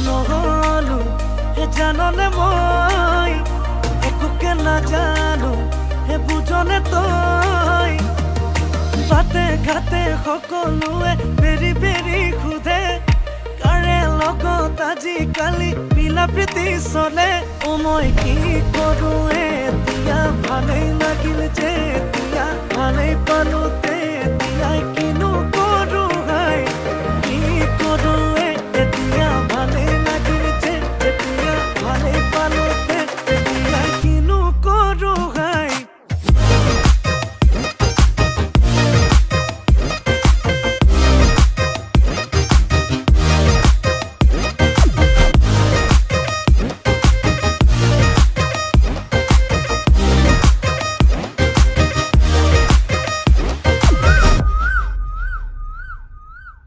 নহ'লো হে জাননে মই একোকে নাজানো হে বুজনে তই বাটে ঘাটে সকলোৱে বেৰি বেৰি সোধে কাৰে লগত আজিকালি মিলা প্ৰীতি চলে মই কি কৰোঁ এতিয়া ভালেই লাগিল যে এতিয়া ভালেই পালো